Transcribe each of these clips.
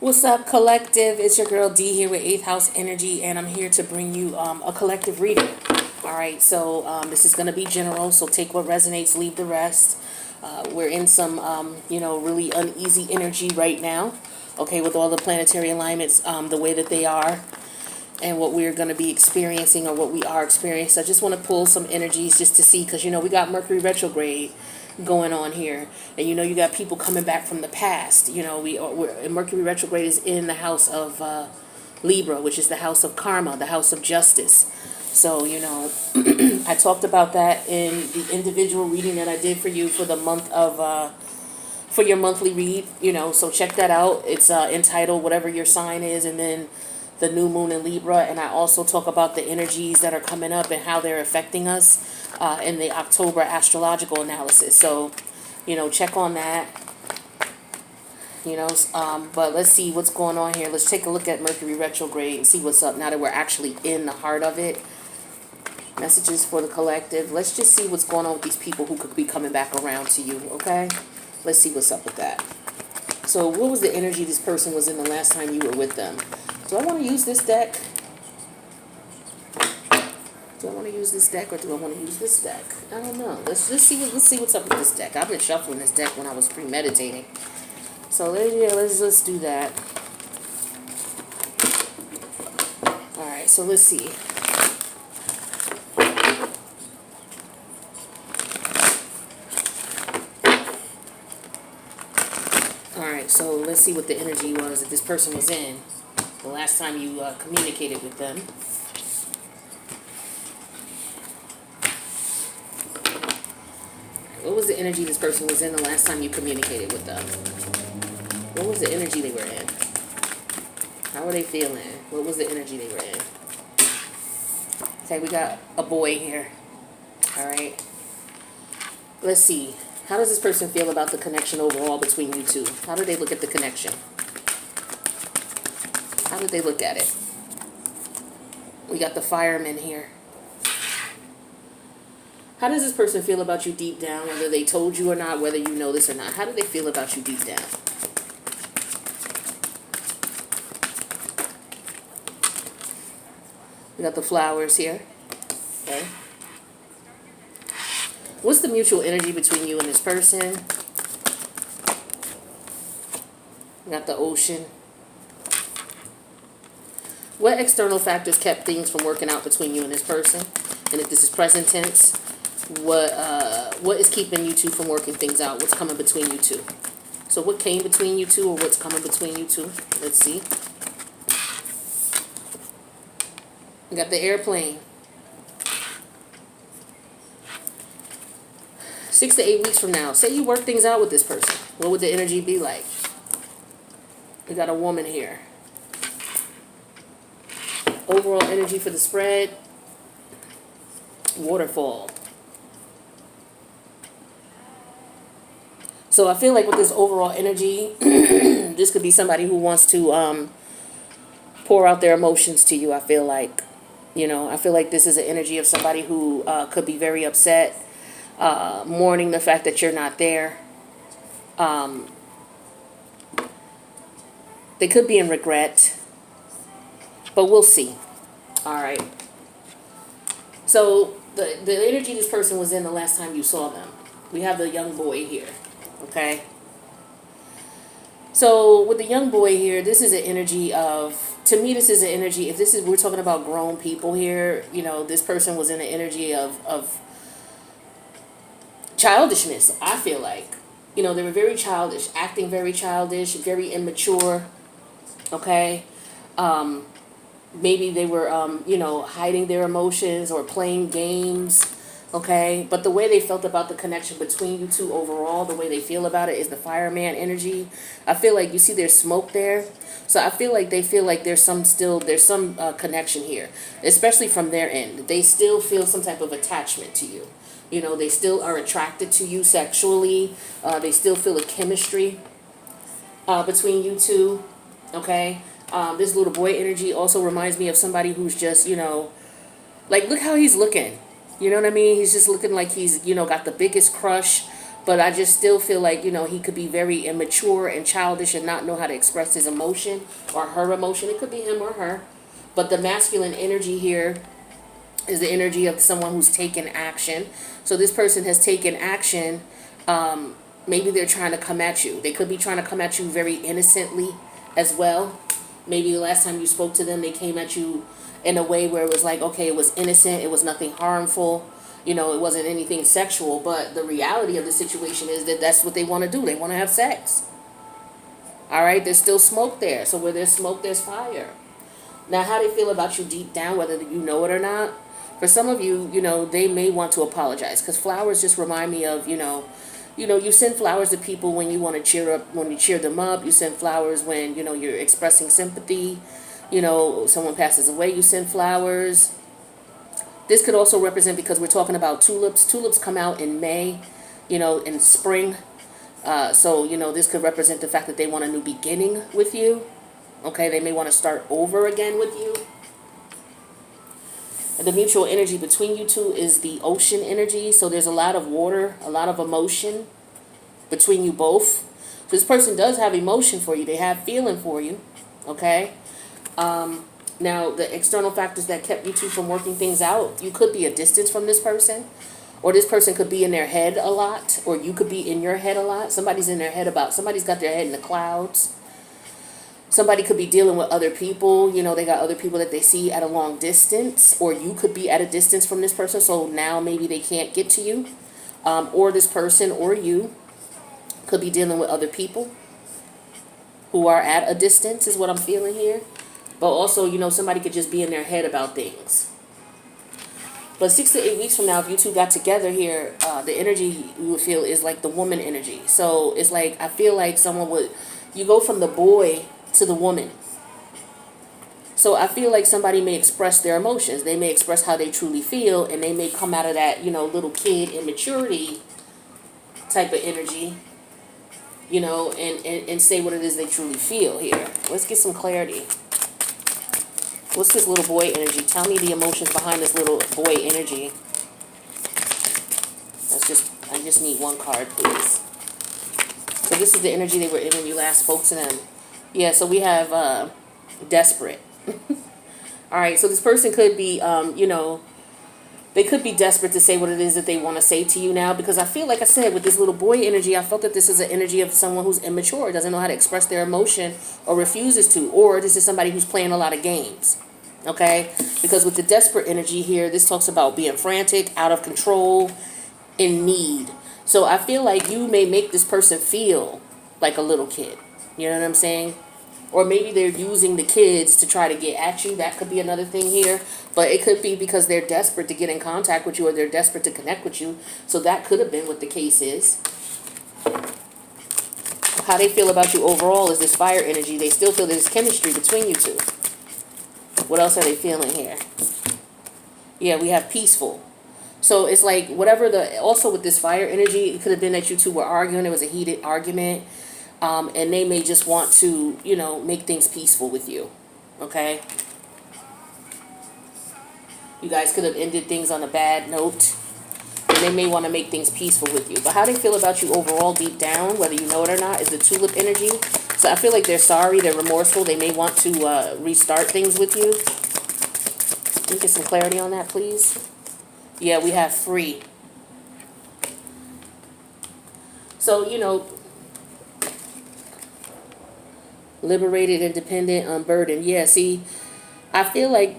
What's up, collective? It's your girl D here with 8th House Energy, and I'm here to bring you a collective reading. All right, so this is going to be general, so take what resonates, leave the rest. We're in some, really uneasy energy right now, okay, with all the planetary alignments the way that they are, and what we're going to be experiencing or what we are experiencing. I just want to pull some energies just to see, because, we got Mercury retrograde going on here, and you got people coming back from the past. Mercury retrograde is in the house of Libra, which is the house of karma, the house of justice. So I talked about that in the individual reading that I did for you for the month of for your monthly read. So check that out. It's entitled whatever your sign is, and then the new moon in Libra. And I also talk about the energies that are coming up and how they're affecting us in the October astrological analysis. So, check on that. But let's see what's going on here. Let's take a look at Mercury retrograde and see what's up now that we're actually in the heart of it. Messages for the collective. Let's just see what's going on with these people who could be coming back around to you, okay? Let's see what's up with that. So what was the energy this person was in the last time you were with them? Do I want to use this deck? Do I want to use this deck, or do I want to use this deck? I don't know. Let's see what's up with this deck. I've been shuffling this deck when I was premeditating. So let's do that. All right. So let's see. All right. So let's see what the energy was that this person was in the last time you communicated with them. What was the energy this person was in the last time you communicated with them? What was the energy they were in? How were they feeling? What was the energy they were in? Okay, we got a boy here. All right. Let's see. How does this person feel about the connection overall between you two? How do they look at the connection? How did they look at it? We got the fireman here. How does this person feel about you deep down, whether they told you or not, whether you know this or not? How do they feel about you deep down? We got the flowers here. Okay. What's the mutual energy between you and this person? We got the ocean. What external factors kept things from working out between you and this person? And if this is present tense, what is keeping you two from working things out? What's coming between you two? So what came between you two, or what's coming between you two? Let's see. We got the airplane. 6 to 8 weeks from now, say you work things out with this person. What would the energy be like? We got a woman here. Overall energy for the spread. Waterfall. So I feel like with this overall energy, this could be somebody who wants to pour out their emotions to you. I feel like, I feel like this is an energy of somebody who could be very upset, mourning the fact that you're not there. They could be in regret, but we'll see. All right. So the energy this person was in the last time you saw them. We have the young boy here. Okay. So with the young boy here, this is an energy of, to me, this is an energy, if this is, we're talking about grown people here, this person was in an energy of childishness, I feel like. They were very childish, acting very childish, very immature. Okay. Maybe they were, hiding their emotions or playing games. Okay, but the way they felt about the connection between you two overall, the way they feel about it is the fireman energy. I feel like you see there's smoke there. So I feel like they feel like there's some connection here, especially from their end. They still feel some type of attachment to you. They still are attracted to you sexually. They still feel a chemistry between you two. Okay, this little boy energy also reminds me of somebody who's just, like, look how he's looking. You know what I mean? He's just looking like he's, got the biggest crush But I just still feel like, he could be very immature and childish and not know how to express his emotion or her emotion. It could be him or her. But the masculine energy here is the energy of someone who's taken action. So this person has taken action. Maybe they're trying to come at you. They could be trying to come at you very innocently as well. Maybe the last time you spoke to them, they came at you in a way where it was like, okay, it was innocent. It was nothing harmful. It wasn't anything sexual. But the reality of the situation is that that's what they want to do. They want to have sex. All right? There's still smoke there. So where there's smoke, there's fire. Now, how they feel about you deep down, whether you know it or not, for some of you, they may want to apologize. Because flowers just remind me of, you send flowers to people when you want to cheer them up. You send flowers when, you're expressing sympathy. Someone passes away, you send flowers. This could also represent, because we're talking about tulips. Tulips come out in May, in spring. So, this could represent the fact that they want a new beginning with you. Okay, they may want to start over again with you. And the mutual energy between you two is the ocean energy. So there's a lot of water, a lot of emotion between you both. So this person does have emotion for you. They have feeling for you. Okay. Now, the external factors that kept you two from working things out, you could be a distance from this person. Or this person could be in their head a lot. Or you could be in your head a lot. Somebody's in their head somebody's got their head in the clouds. Somebody could be dealing with other people. They got other people that they see at a long distance. Or you could be at a distance from this person. So now maybe they can't get to you. Or this person or you could be dealing with other people who are at a distance is what I'm feeling here. But also, somebody could just be in their head about things. But 6 to 8 weeks from now, if you two got together here, the energy you would feel is like the woman energy. So it's like, I feel like you go from the boy to the woman. So I feel like somebody may express their emotions. They may express how they truly feel, and they may come out of that, little kid immaturity type of energy, and say what it is they truly feel here. Let's get some clarity. What's this little boy energy? Tell me the emotions behind this little boy energy. I just need one card, please. So this is the energy they were in when you last spoke to them. Yeah, so we have desperate. All right, so this person could be, they could be desperate to say what it is that they want to say to you now. Because I feel, like I said, with this little boy energy, I felt that this is an energy of someone who's immature, doesn't know how to express their emotion, or refuses to. Or this is somebody who's playing a lot of games. Okay? Because with the desperate energy here, this talks about being frantic, out of control, in need. So I feel like you may make this person feel like a little kid. You know what I'm saying? Or maybe they're using the kids to try to get at you. That could be another thing here. But it could be because they're desperate to get in contact with you, or they're desperate to connect with you. So that could have been what the case is. How they feel about you overall is this fire energy. They still feel there's chemistry between you two. What else are they feeling here? Yeah, we have peaceful. So it's like whatever also with this fire energy, it could have been that you two were arguing. It was a heated argument. And they may just want to, make things peaceful with you. Okay? You guys could have ended things on a bad note. And they may want to make things peaceful with you. But how they feel about you overall deep down, whether you know it or not, is the tulip energy. So I feel like they're sorry, they're remorseful. They may want to restart things with you. Can you get some clarity on that, please? Yeah, we have free. So, liberated, independent, unburdened. Yeah, see, I feel like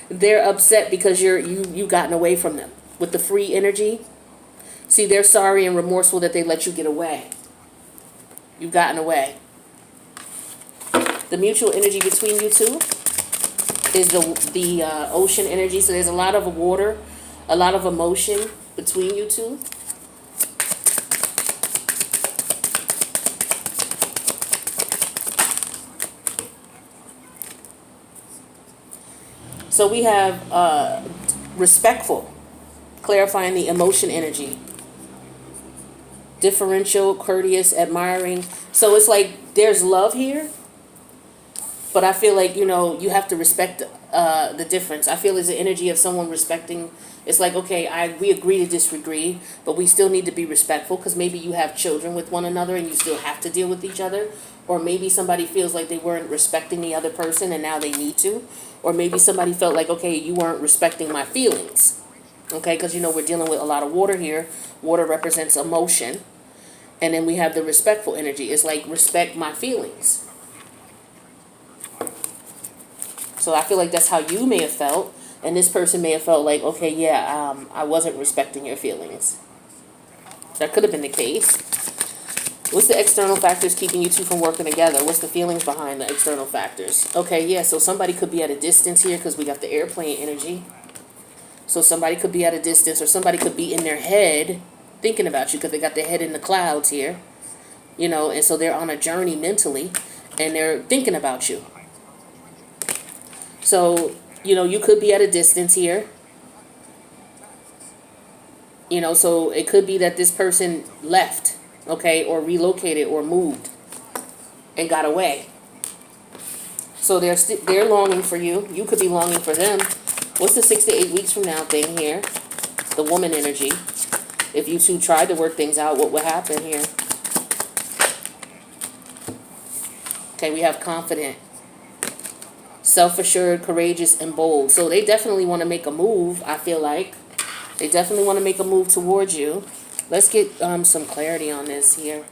they're upset because you've gotten away from them with the free energy. See, they're sorry and remorseful that they let you get away. You've gotten away. The mutual energy between you two is the ocean energy. So there's a lot of water, a lot of emotion between you two. So we have respectful, clarifying the emotion energy. Differential, courteous, admiring. So it's like there's love here, But I feel like, you have to respect the difference. I feel it's the energy of someone respecting. It's like, okay, we agree to disagree, but we still need to be respectful, because maybe you have children with one another and you still have to deal with each other. Or maybe somebody feels like they weren't respecting the other person and now they need to. Or maybe somebody felt like, okay, you weren't respecting my feelings. Okay, because, we're dealing with a lot of water here. Water represents emotion. And then we have the respectful energy. It's like, respect my feelings. So I feel like that's how you may have felt. And this person may have felt like, okay, yeah, I wasn't respecting your feelings. That could have been the case. What's the external factors keeping you two from working together? What's the feelings behind the external factors? Okay, yeah, so somebody could be at a distance here because we got the airplane energy. So somebody could be at a distance, or somebody could be in their head thinking about you because they got their head in the clouds here. And so they're on a journey mentally and they're thinking about you. So, you could be at a distance here. So it could be that this person left, okay, or relocated or moved and got away. So they're longing for you. You could be longing for them. What's the 6 to 8 weeks from now thing here? The woman energy. If you two tried to work things out, what would happen here? Okay, we have confident, self-assured, courageous, and bold. So they definitely want to make a move, I feel like. They definitely want to make a move towards you. Let's get some clarity on this here.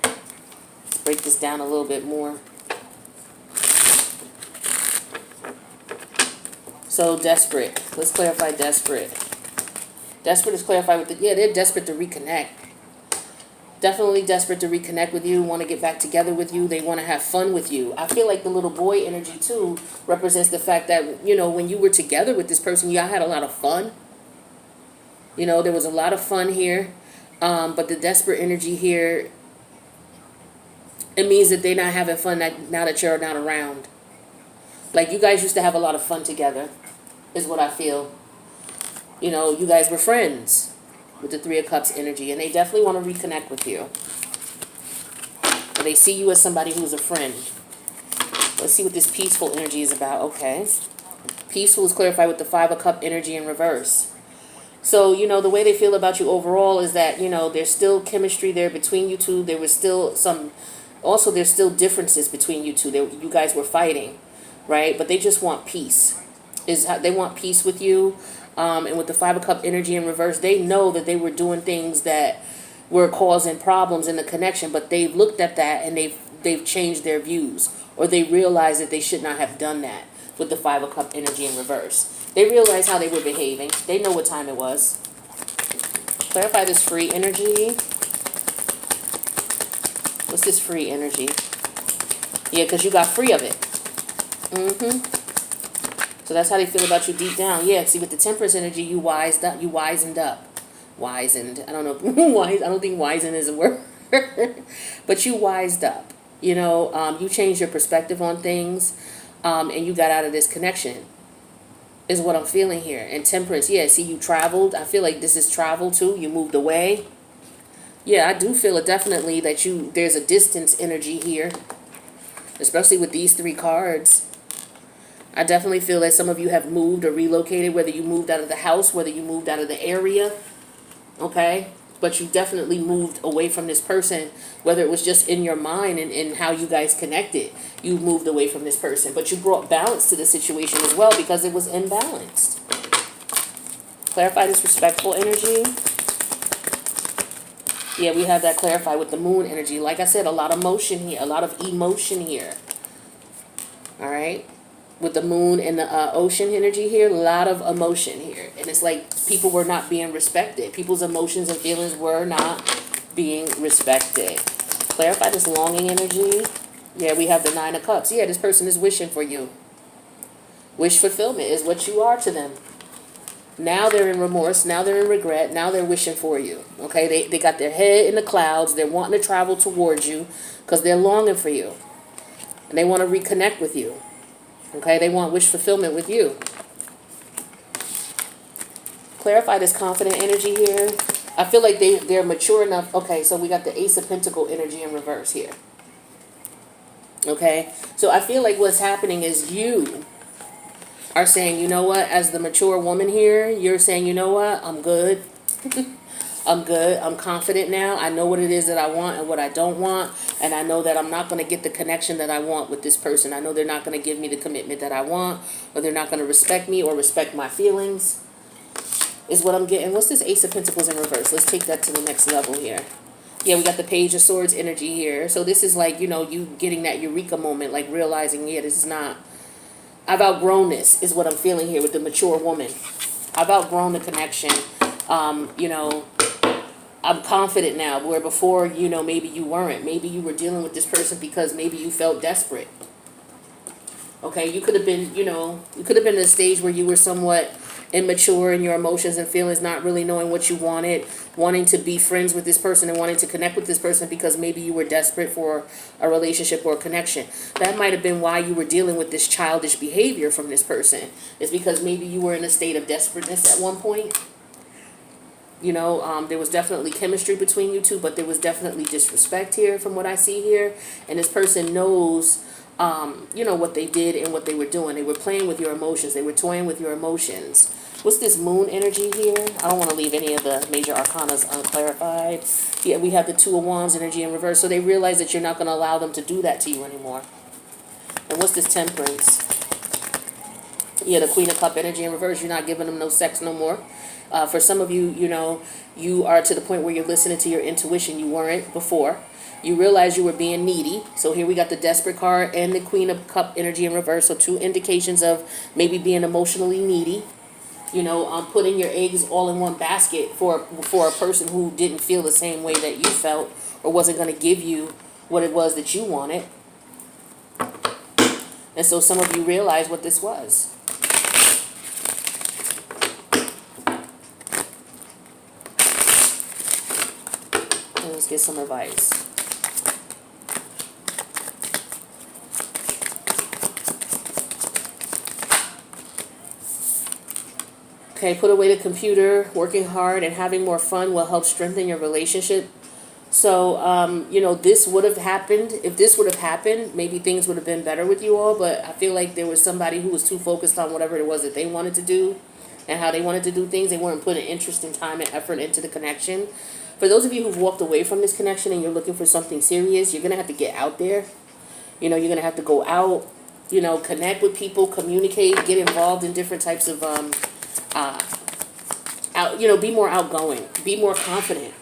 Break this down a little bit more. So desperate. Let's clarify desperate. Desperate is clarified with they're desperate to reconnect. Definitely desperate to reconnect with you, want to get back together with you. They want to have fun with you. I feel like the little boy energy too represents the fact that, when you were together with this person, y'all had a lot of fun. There was a lot of fun here. But the desperate energy here, it means that they're not having fun now that you're not around. Like, you guys used to have a lot of fun together, is what I feel. You guys were friends with the Three of Cups energy, and they definitely want to reconnect with you. And they see you as somebody who's a friend. Let's see what this peaceful energy is about. Okay. Peaceful is clarified with the Five of Cup energy in reverse. So, the way they feel about you overall is that, there's still chemistry there between you two. There was still there's still differences between you two. You guys were fighting, right? But they just want peace. They want peace with you. And with the Five of Cup energy in reverse, they know that they were doing things that were causing problems in the connection, but they've looked at that and they've changed their views, or they realize that they should not have done that with the Five of Cup energy in reverse. They realize how they were behaving. They know what time it was. Clarify this free energy. What's this free energy? Yeah, because you got free of it. So that's how they feel about you deep down. Yeah, see, with the Temperance energy, you wised up. You wisened up. Wizened. I don't know. Wise. I don't think wizen is a word. But you wised up. You changed your perspective on things, and you got out of this connection, is what I'm feeling here. And Temperance, yeah, see, you traveled. I feel like this is travel too. You moved away. Yeah, I do feel it definitely that there's a distance energy here, especially with these three cards. I definitely feel that some of you have moved or relocated, whether you moved out of the house, whether you moved out of the area, okay? But you definitely moved away from this person, whether it was just in your mind and how you guys connected. You moved away from this person, but you brought balance to the situation as well because it was imbalanced. Clarify this respectful energy. Yeah, we have that clarified with the moon energy. Like I said, a lot of motion here, a lot of emotion here. All right? With the moon and the ocean energy here, a lot of emotion here. And it's like people were not being respected. People's emotions and feelings were not being respected. Clarify this longing energy. Yeah, we have the Nine of Cups. Yeah, this person is wishing for you. Wish fulfillment is what you are to them. Now they're in remorse. Now they're in regret. Now they're wishing for you. Okay, they got their head in the clouds. They're wanting to travel towards you because they're longing for you. And they want to reconnect with you. Okay, they want wish fulfillment with you. Clarify this confident energy here. I feel like they're mature enough. Okay, so we got the Ace of Pentacle energy in reverse here. Okay? So I feel like what's happening is you are saying, you know what, as the mature woman here, you're saying, you know what, I'm good. I'm good. I'm confident now. I know what it is that I want and what I don't want. And I know that I'm not going to get the connection that I want with this person. I know they're not going to give me the commitment that I want, or they're not going to respect me or respect my feelings, is what I'm getting. What's this Ace of Pentacles in reverse? Let's take that to the next level here. Yeah, we got the Page of Swords energy here. So this is like, you know, you getting that eureka moment, like realizing, yeah, this is not, I've outgrown this, is what I'm feeling here with the mature woman. I've outgrown the connection. You know, I'm confident now, where before, you know, maybe you weren't. Maybe you were dealing with this person because maybe you felt desperate. Okay, you could have been, you know, you could have been at a stage where you were somewhat immature in your emotions and feelings, not really knowing what you wanted, wanting to be friends with this person and wanting to connect with this person because maybe you were desperate for a relationship or a connection. That might have been why you were dealing with this childish behavior from this person. It's because maybe you were in a state of desperateness at one point. You know, there was definitely chemistry between you two, but there was definitely disrespect here from what I see here. And this person knows, you know, what they did and what they were doing. They were playing with your emotions. They were toying with your emotions. What's this moon energy here? I don't want to leave any of the major arcanas unclarified. Yeah, we have the Two of Wands energy in reverse. So they realize that you're not going to allow them to do that to you anymore. And what's this Temperance? Yeah, the Queen of Cup energy in reverse. You're not giving them no sex no more. For some of you, you know, you are to the point where you're listening to your intuition. You weren't before. You realize you were being needy. So here we got the Desperate card and the Queen of Cup energy in reverse. So two indications of maybe being emotionally needy. You know, putting your eggs all in one basket for a person who didn't feel the same way that you felt or wasn't going to give you what it was that you wanted. And so some of you realize what this was. Let's get some advice. Okay, put away the computer. Working hard and having more fun will help strengthen your relationship. So, you know, this would have happened. If this would have happened, maybe things would have been better with you all. But I feel like there was somebody who was too focused on whatever it was that they wanted to do and how they wanted to do things. They weren't putting interest and time and effort into the connection. For those of you who've walked away from this connection and you're looking for something serious, you're going to have to get out there. You know, you're going to have to go out, you know, connect with people, communicate, get involved in different types of, you know, be more outgoing, be more confident.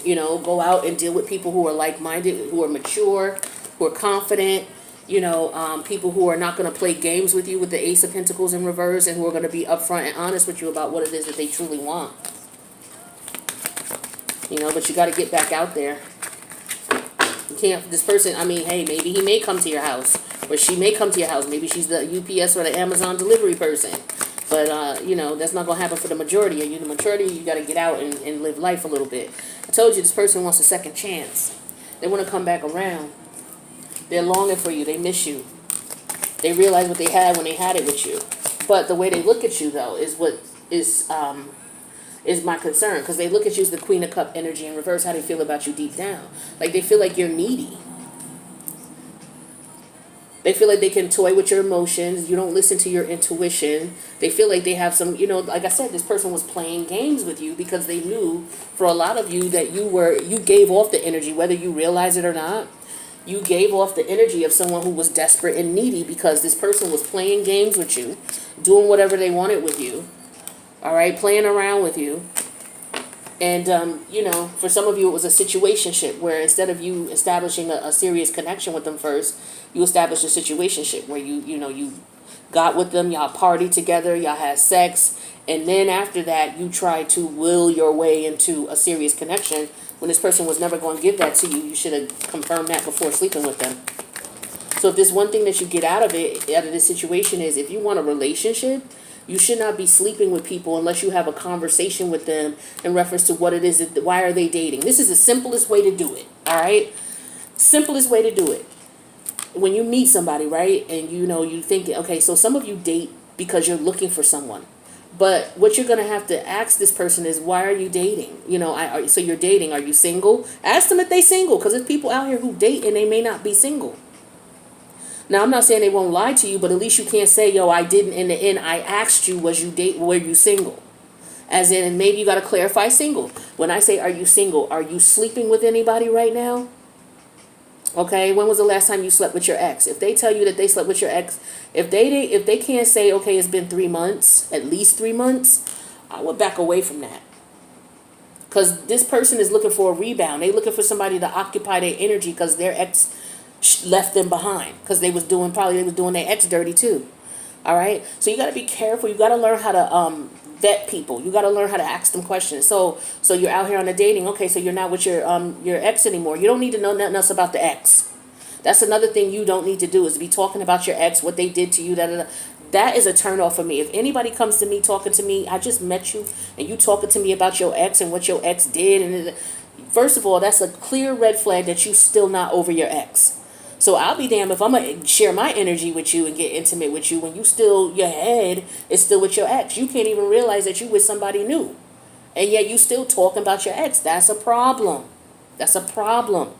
You know, go out and deal with people who are like-minded, who are mature, who are confident. You know, people who are not going to play games with you with the Ace of Pentacles in reverse and who are going to be upfront and honest with you about what it is that they truly want. You know, but you got to get back out there. You can't, this person, I mean, hey, maybe he may come to your house, or she may come to your house. Maybe she's the UPS or the Amazon delivery person. But, you know, that's not going to happen for the majority of you. The majority, you got to get out and live life a little bit. I told you this person wants a second chance. They want to come back around. They're longing for you. They miss you. They realize what they had when they had it with you. But the way they look at you, though, is what is my concern, because they look at you as the Queen of Cup energy in reverse. How they feel about you deep down, like they feel like you're needy. They feel like they can toy with your emotions. You don't listen to your intuition. They feel like they have some, you know, like I said, this person was playing games with you because they knew for a lot of you that you gave off the energy, whether you realize it or not. You gave off the energy of someone who was desperate and needy because this person was playing games with you, doing whatever they wanted with you. All right, playing around with you. And, you know, for some of you, it was a situationship where instead of you establishing a serious connection with them first, you established a situationship where you got with them, y'all partied together, y'all had sex. And then after that, you tried to will your way into a serious connection when this person was never going to give that to you. You should have confirmed that before sleeping with them. So if there's one thing that you get out of this situation is if you want a relationship, you should not be sleeping with people unless you have a conversation with them in reference to what it is, why are they dating. This is the simplest way to do it, all right? Simplest way to do it. When you meet somebody, right, and you think, okay, so some of you date because you're looking for someone. But what you're going to have to ask this person is, why are you dating? So you're dating. Are you single? Ask them if they single, because there's people out here who date and they may not be single. Now, I'm not saying they won't lie to you, but at least you can't say, yo, I didn't in the end. I asked you, were you single? As in, maybe you got to clarify single. When I say, are you single? Are you sleeping with anybody right now? Okay, when was the last time you slept with your ex? If they tell you that they slept with your ex, if they can't say, okay, it's been 3 months, at least 3 months, I would back away from that. Because this person is looking for a rebound. They looking for somebody to occupy their energy because their ex left them behind. Because they was doing their ex dirty too. All right, so you got to be careful. You got to learn how to vet people. You got to learn how to ask them questions. So you're out here on a dating. Okay, so you're not with your ex anymore. You don't need to know nothing else about the ex. That's another thing you don't need to do is be talking about your ex, what they did to you. That is a turn off for me. If anybody comes to me talking to me, I just met you, and you talking to me about your ex and what your ex did, and first of all, that's a clear red flag that you still not over your ex. So I'll be damned if I'm going to share my energy with you and get intimate with you when your head is still with your ex. You can't even realize that you with somebody new. And yet you still talking about your ex. That's a problem. That's a problem.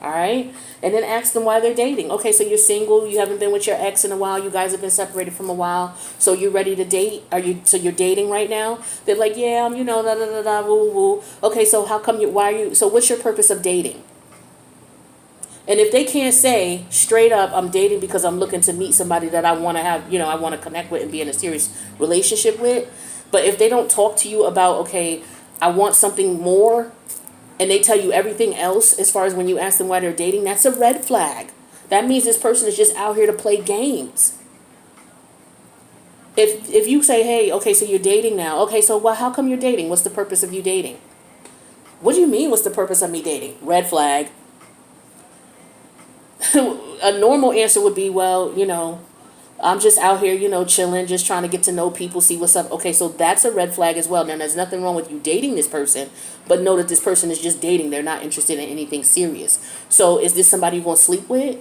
All right? And then ask them why they're dating. Okay, so you're single. You haven't been with your ex in a while. You guys have been separated from a while. So you're ready to date? So you're dating right now? They're like, yeah, da da da da, woo woo. Okay, so how come so what's your purpose of dating? And if they can't say straight up, I'm dating because I'm looking to meet somebody that I want to have, I want to connect with and be in a serious relationship with. But if they don't talk to you about, okay, I want something more, and they tell you everything else as far as when you ask them why they're dating, that's a red flag. That means this person is just out here to play games. If you say, hey, okay, so you're dating now. Okay, so how come you're dating? What's the purpose of you dating? What do you mean, what's the purpose of me dating? Red flag. A normal answer would be, well, I'm just out here, chilling, just trying to get to know people, see what's up. Okay, so that's a red flag as well. Now, there's nothing wrong with you dating this person, but know that this person is just dating. They're not interested in anything serious. So is this somebody you want to sleep with?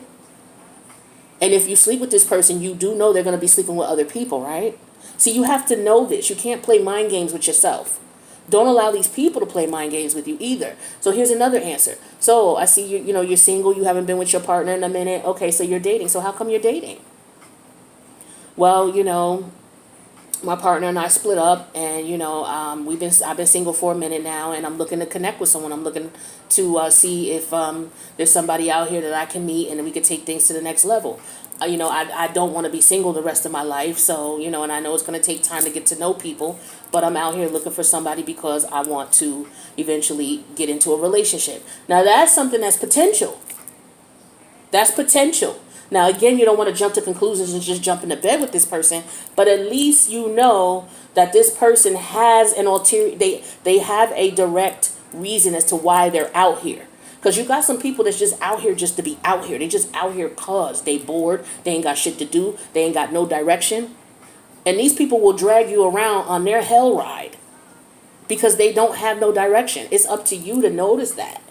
And if you sleep with this person, you do know they're going to be sleeping with other people, right? See, you have to know this. You can't play mind games with yourself. Don't allow these people to play mind games with you either. So here's another answer. So I see you're single. You haven't been with your partner in a minute. Okay, so you're dating. So how come you're dating? Well, my partner and I split up, and I've been single for a minute now, and I'm looking to connect with someone. I'm looking to see if there's somebody out here that I can meet, and we could take things to the next level. I don't want to be single the rest of my life, so and I know it's going to take time to get to know people, but I'm out here looking for somebody because I want to eventually get into a relationship. Now that's something that's potential. That's potential. Now, again, you don't want to jump to conclusions and just jump into bed with this person, but at least you know that this person has an ulterior, they have a direct reason as to why they're out here. Because you got some people that's just out here just to be out here. They just out here cause they bored, they ain't got shit to do, they ain't got no direction. And these people will drag you around on their hell ride because they don't have no direction. It's up to you to notice that.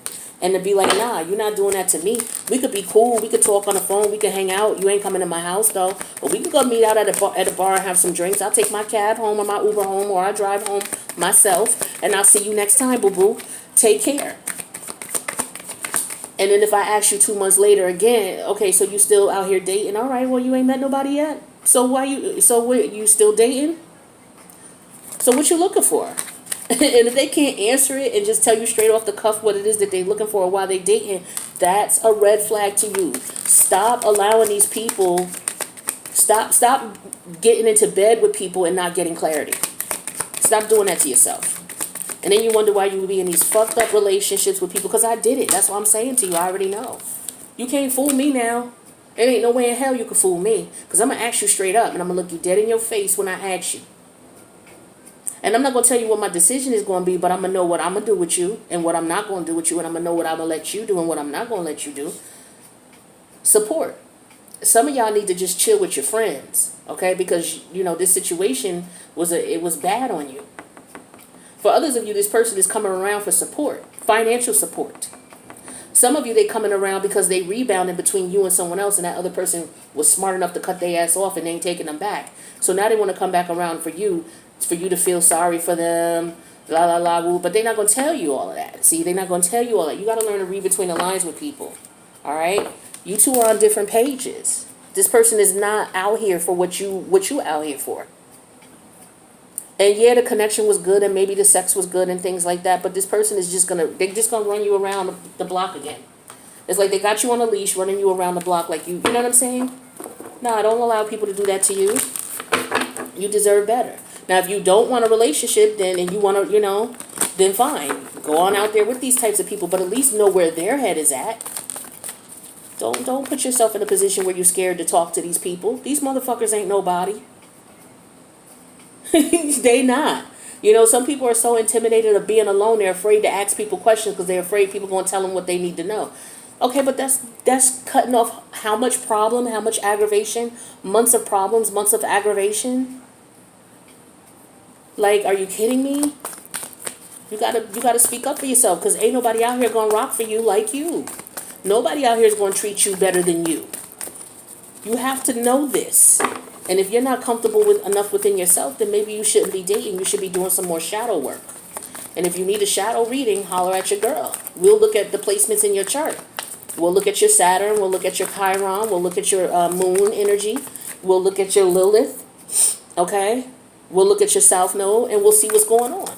And to be like, nah, you're not doing that to me. We could be cool. We could talk on the phone. We could hang out. You ain't coming to my house, though. But we can go meet out at a bar and have some drinks. I'll take my cab home or my Uber home, or I'll drive home myself. And I'll see you next time, boo-boo. Take care. And then if I ask you 2 months later again, okay, so you still out here dating? All right, well, you ain't met nobody yet. So you still dating? So what you looking for? And if they can't answer it and just tell you straight off the cuff what it is that they're looking for or why they dating, that's a red flag to you. Stop allowing these people, stop getting into bed with people and not getting clarity. Stop doing that to yourself. And then you wonder why you would be in these fucked up relationships with people, because I did it. That's what I'm saying to you. I already know. You can't fool me now. There ain't no way in hell you can fool me, because I'm going to ask you straight up, and I'm going to look you dead in your face when I ask you. And I'm not going to tell you what my decision is going to be, but I'm going to know what I'm going to do with you and what I'm not going to do with you, and I'm going to know what I'm going to let you do and what I'm not going to let you do. Support. Some of y'all need to just chill with your friends, okay? Because, this situation was bad on you. For others of you, this person is coming around for support, financial support. Some of you, they coming around because they rebounded between you and someone else, and that other person was smart enough to cut their ass off and they ain't taking them back. So now they want to come back around for you to feel sorry for them, la la la, woo. But they're not going to tell you all of that. See, they're not going to tell you all that. You got to learn to read between the lines with people. All right? You two are on different pages. This person is not out here for what you out here for. And yeah, the connection was good and maybe the sex was good and things like that, but this person is they're just gonna run you around the block again. It's like they got you on a leash running you around the block like you know what I'm saying? No, don't allow people to do that to you. You deserve better. Now, if you don't want a relationship, then and you want to, then fine. Go on out there with these types of people, but at least know where their head is at. Don't put yourself in a position where you're scared to talk to these people. These motherfuckers ain't nobody. They not. Some people are so intimidated of being alone, they're afraid to ask people questions because they're afraid people going to tell them what they need to know. Okay, but that's cutting off how much problem, how much aggravation, months of problems, months of aggravation. Like, are you kidding me? You gotta speak up for yourself, because ain't nobody out here gonna rock for you like you. Nobody out here is gonna treat you better than you. You have to know this. And if you're not comfortable enough within yourself, then maybe you shouldn't be dating. You should be doing some more shadow work. And if you need a shadow reading, holler at your girl. We'll look at the placements in your chart. We'll look at your Saturn. We'll look at your Chiron. We'll look at your moon energy. We'll look at your Lilith. Okay? We'll look at your South Node, and we'll see what's going on.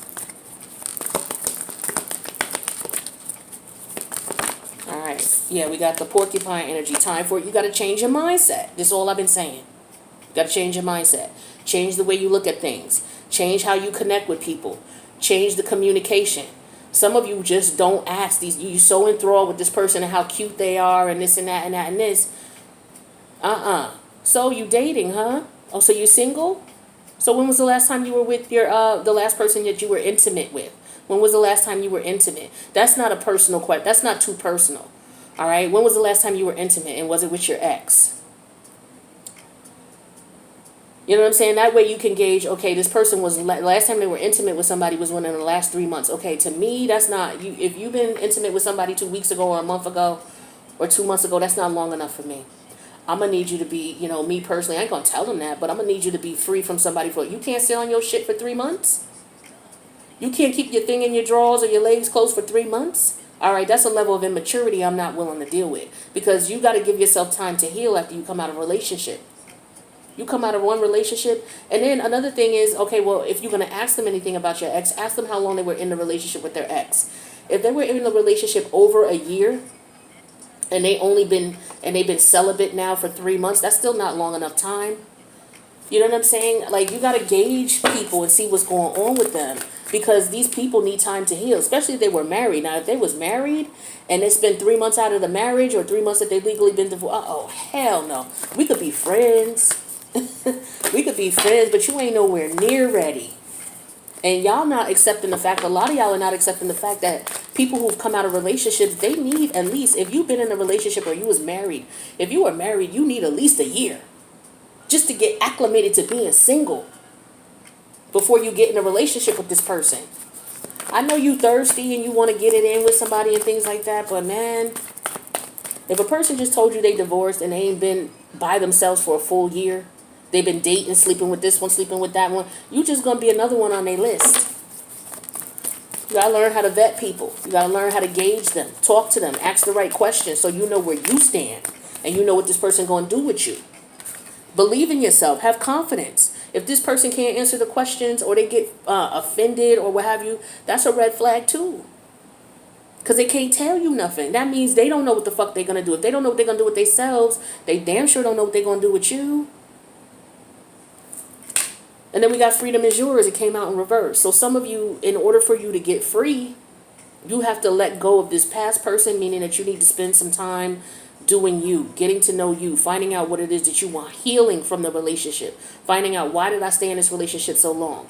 All right. Yeah, we got the porcupine energy. Time for it. You got to change your mindset. This is all I've been saying. You got to change your mindset. Change the way you look at things. Change how you connect with people. Change the communication. Some of you just don't ask these. You're so enthralled with this person and how cute they are and this and that and that and this. So you dating, huh? Oh, so you single? So when was the last time you were with your the last person that you were intimate with? When was the last time you were intimate? That's not a personal question. That's not too personal. All right. When was the last time you were intimate, and was it with your ex? You know what I'm saying? That way you can gauge, okay, this person was, last time they were intimate with somebody was within the last 3 months. Okay, to me, that's not, if you've been intimate with somebody 2 weeks ago or a month ago or 2 months ago, that's not long enough for me. I'm going to need you to be, me personally, I ain't going to tell them that, but I'm going to need you to be free from somebody you can't sit on your shit for 3 months? You can't keep your thing in your drawers or your legs closed for 3 months? All right, that's a level of immaturity I'm not willing to deal with, because you got to give yourself time to heal after you come out of a relationship. You come out of one relationship, and then another thing is, okay, well, if you're going to ask them anything about your ex, ask them how long they were in the relationship with their ex. If they were in the relationship over a year, and they've been celibate now for 3 months, that's still not long enough time. You know what I'm saying? Like, you got to gauge people and see what's going on with them, because these people need time to heal, especially if they were married. Now, if they was married and it's been 3 months out of the marriage, or 3 months that they legally been divorced, oh, hell no. We could be friends. We could be friends, but you ain't nowhere near ready. And y'all not accepting the fact, a lot of y'all are not accepting the fact that people who've come out of relationships, they need at least, if you've been in a relationship or you was married, if you were married, you need at least a year just to get acclimated to being single before you get in a relationship with this person. I know you thirsty and you want to get it in with somebody and things like that, but man, if a person just told you they divorced and they ain't been by themselves for a full year, they've been dating, sleeping with this one, sleeping with that one, you just going to be another one on their list. You got to learn how to vet people. You got to learn how to gauge them, talk to them, ask the right questions so you know where you stand and you know what this person going to do with you. Believe in yourself. Have confidence. If this person can't answer the questions, or they get offended or what have you, that's a red flag too. Because they can't tell you nothing. That means they don't know what the fuck they're going to do. If they don't know what they're going to do with themselves, they damn sure don't know what they're going to do with you. And then we got freedom is yours. It came out in reverse. So some of you, in order for you to get free, you have to let go of this past person, meaning that you need to spend some time doing you, getting to know you, finding out what it is that you want, healing from the relationship, finding out, why did I stay in this relationship so long?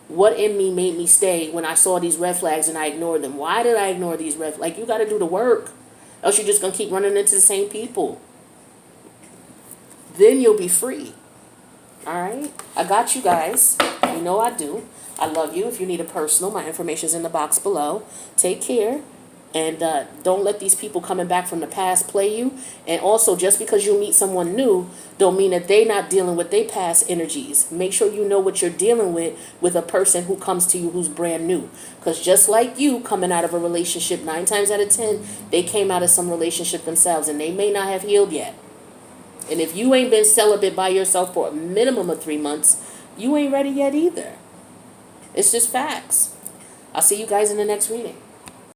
What in me made me stay when I saw these red flags and I ignored them? Why did I ignore these red flags? Like, you got to do the work, else you're just going to keep running into the same people. Then you'll be free. All right? I got you guys. You know I do. I love you. If you need a personal, my information's in the box below. Take care. And don't let these people coming back from the past play you. And also, just because you meet someone new, don't mean that they're not dealing with their past energies. Make sure you know what you're dealing with a person who comes to you who's brand new. Because just like you coming out of a relationship, 9 times out of 10, they came out of some relationship themselves, and they may not have healed yet. And if you ain't been celibate by yourself for a minimum of 3 months, you ain't ready yet either. It's just facts. I'll see you guys in the next reading.